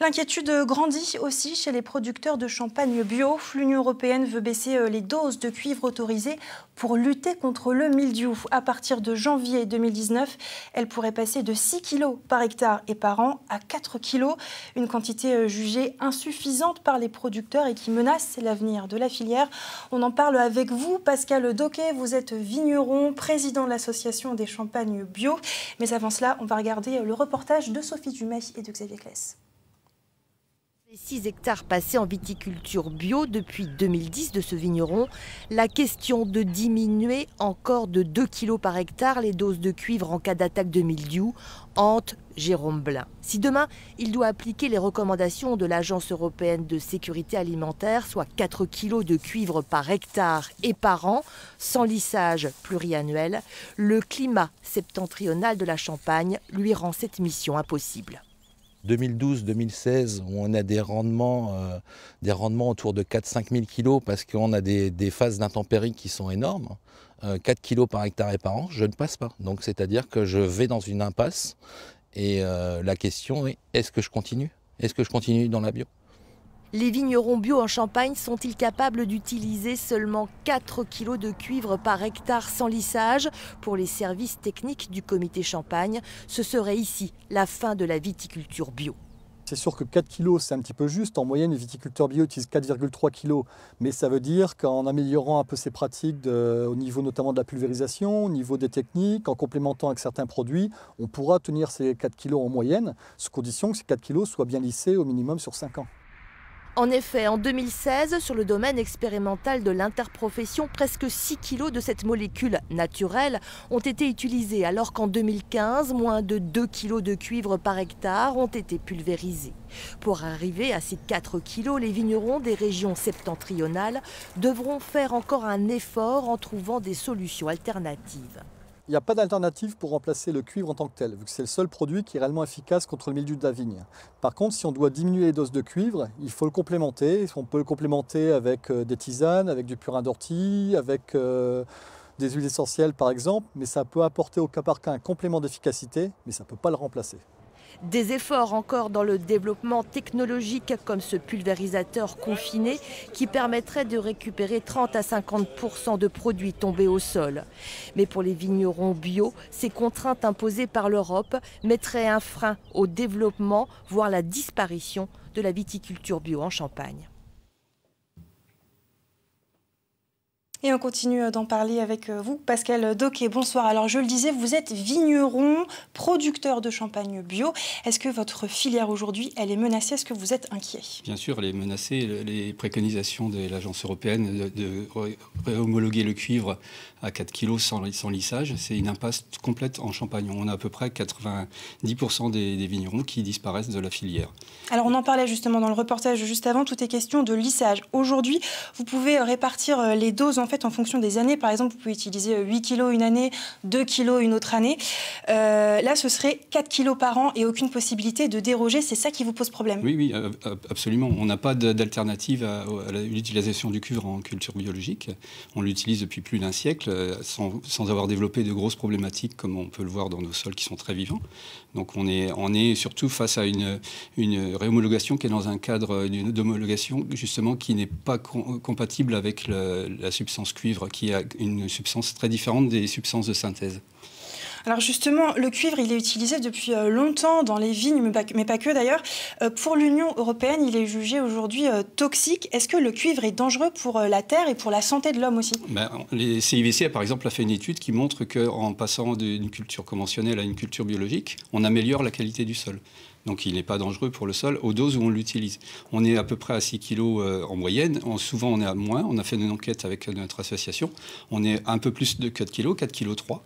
L'inquiétude grandit aussi chez les producteurs de champagne bio. L'Union européenne veut baisser les doses de cuivre autorisées pour lutter contre le mildiou. À partir de janvier 2019, elle pourrait passer de 6 kg par hectare et par an à 4 kg. Une quantité jugée insuffisante par les producteurs et qui menace l'avenir de la filière. On en parle avec vous, Pascal Doquet. Vous êtes vigneron, président de l'association des champagnes bio. Mais avant cela, on va regarder le reportage de Sophie Dumais et de Xavier Claes. Les 6 hectares passés en viticulture bio depuis 2010 de ce vigneron, la question de diminuer encore de 2 kg par hectare les doses de cuivre en cas d'attaque de mildiou hante Jérôme Blin. Si demain, il doit appliquer les recommandations de l'Agence européenne de sécurité alimentaire, soit 4 kg de cuivre par hectare et par an, sans lissage pluriannuel, le climat septentrional de la Champagne lui rend cette mission impossible. 2012-2016, où on a des rendements autour de 4-5 000 kg parce qu'on a des phases d'intempéries qui sont énormes. 4 kg par hectare et par an, je ne passe pas. Donc c'est-à-dire que je vais dans une impasse et la question est, est-ce que je continue? Est-ce que je continue dans la bio? Les vignerons bio en Champagne sont-ils capables d'utiliser seulement 4 kg de cuivre par hectare sans lissage? Pour les services techniques du comité Champagne, ce serait ici la fin de la viticulture bio. C'est sûr que 4 kg, c'est un petit peu juste. En moyenne, les viticulteurs bio utilisent 4,3 kg. Mais ça veut dire qu'en améliorant un peu ces pratiques au niveau notamment de la pulvérisation, au niveau des techniques, en complémentant avec certains produits, on pourra tenir ces 4 kg en moyenne, sous condition que ces 4 kg soient bien lissés au minimum sur 5 ans. En effet, en 2016, sur le domaine expérimental de l'interprofession, presque 6 kg de cette molécule naturelle ont été utilisés, alors qu'en 2015, moins de 2 kg de cuivre par hectare ont été pulvérisés. Pour arriver à ces 4 kg, les vignerons des régions septentrionales devront faire encore un effort en trouvant des solutions alternatives. Il n'y a pas d'alternative pour remplacer le cuivre en tant que tel, vu que c'est le seul produit qui est réellement efficace contre le mildiou de la vigne. Par contre, si on doit diminuer les doses de cuivre, il faut le complémenter. On peut le complémenter avec des tisanes, avec du purin d'ortie, avec des huiles essentielles par exemple, mais ça peut apporter au cas par cas un complément d'efficacité, mais ça ne peut pas le remplacer. Des efforts encore dans le développement technologique comme ce pulvérisateur confiné qui permettrait de récupérer 30 à 50% de produits tombés au sol. Mais pour les vignerons bio, ces contraintes imposées par l'Europe mettraient un frein au développement, voire la disparition de la viticulture bio en Champagne. Et on continue d'en parler avec vous, Pascal Doquet. Bonsoir. Alors, je le disais, vous êtes vigneron, producteur de champagne bio. Est-ce que votre filière aujourd'hui, elle est menacée? Est-ce que vous êtes inquiet? Bien sûr, elle est menacée. Les préconisations de l'Agence européenne de réhomologuer le cuivre à 4 kg sans lissage, c'est une impasse complète en Champagne. On a à peu près 90% des vignerons qui disparaissent de la filière. Alors, on en parlait justement dans le reportage juste avant. Tout est question de lissage. Aujourd'hui, vous pouvez répartir les doses en fonction des années. Par exemple, vous pouvez utiliser 8 kg une année, 2 kg une autre année. Là, ce serait 4 kg par an et aucune possibilité de déroger. C'est ça qui vous pose problème? Oui, absolument. On n'a pas d'alternative à l'utilisation du cuivre en culture biologique. On l'utilise depuis plus d'un siècle sans avoir développé de grosses problématiques comme on peut le voir dans nos sols qui sont très vivants. Donc on est surtout face à une réhomologation qui est dans un cadre d'homologation justement qui n'est pas compatible avec la substance cuivre, qui est une substance très différente des substances de synthèse. Alors justement, le cuivre, il est utilisé depuis longtemps dans les vignes, mais pas que d'ailleurs. Pour l'Union européenne, il est jugé aujourd'hui toxique. Est-ce que le cuivre est dangereux pour la terre et pour la santé de l'homme aussi? Les CIVC, par exemple, a fait une étude qui montre qu'en passant d'une culture conventionnelle à une culture biologique, on améliore la qualité du sol. Donc il n'est pas dangereux pour le sol aux doses où on l'utilise. On est à peu près à 6 kg en moyenne. Souvent, on est à moins. On a fait une enquête avec notre association. On est un peu plus de 4 kg, 4 kg 3.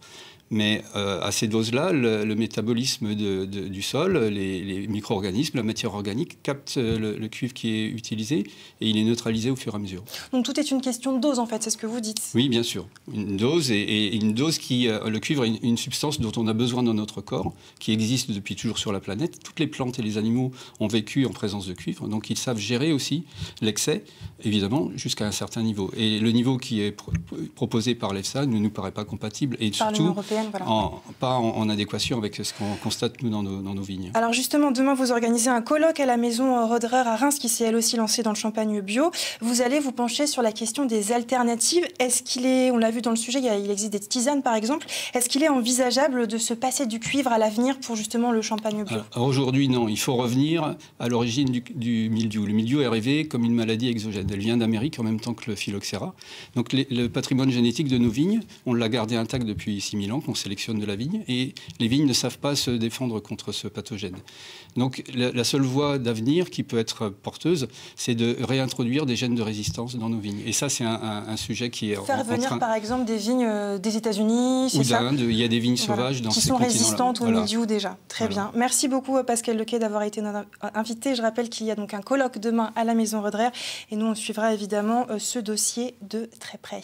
Mais à ces doses-là, le métabolisme du sol, les micro-organismes, la matière organique captent le cuivre qui est utilisé et il est neutralisé au fur et à mesure. Donc tout est une question de dose en fait, c'est ce que vous dites? Oui, bien sûr. Une dose et une dose qui... le cuivre est une substance dont on a besoin dans notre corps, qui existe depuis toujours sur la planète. Toutes les plantes et les animaux ont vécu en présence de cuivre, donc ils savent gérer aussi l'excès, évidemment, jusqu'à un certain niveau. Et le niveau qui est proposé par l'EFSA ne nous paraît pas compatible. Et par surtout, européenne. Voilà. Pas en adéquation avec ce qu'on constate, nous, dans nos vignes. Alors justement, demain, vous organisez un colloque à la maison Roederer à Reims, qui s'est elle aussi lancée dans le champagne bio. Vous allez vous pencher sur la question des alternatives. Est-ce qu'il est, on l'a vu dans le sujet, il existe des tisanes par exemple, est-ce qu'il est envisageable de se passer du cuivre à l'avenir pour justement le champagne bio? Aujourd'hui, non. Il faut revenir à l'origine du mildiou. Le mildiou est arrivé comme une maladie exogène. Elle vient d'Amérique en même temps que le phylloxéra. Donc le patrimoine génétique de nos vignes, on l'a gardé intact depuis 6000 ans qu'on sélectionne de la vigne, et les vignes ne savent pas se défendre contre ce pathogène. Donc la seule voie d'avenir qui peut être porteuse, c'est de réintroduire des gènes de résistance dans nos vignes. Et ça, c'est un sujet qui est faire venir par exemple des vignes des États-Unis, c'est ça? Ou d'Inde. Il y a des vignes sauvages dans ces continents-là. Qui sont résistantes au mildiou déjà. Très bien. Merci beaucoup Pascal Lequet d'avoir été notre invité. Je rappelle qu'il y a donc un colloque demain à la maison Roederer, et nous on suivra évidemment ce dossier de très près.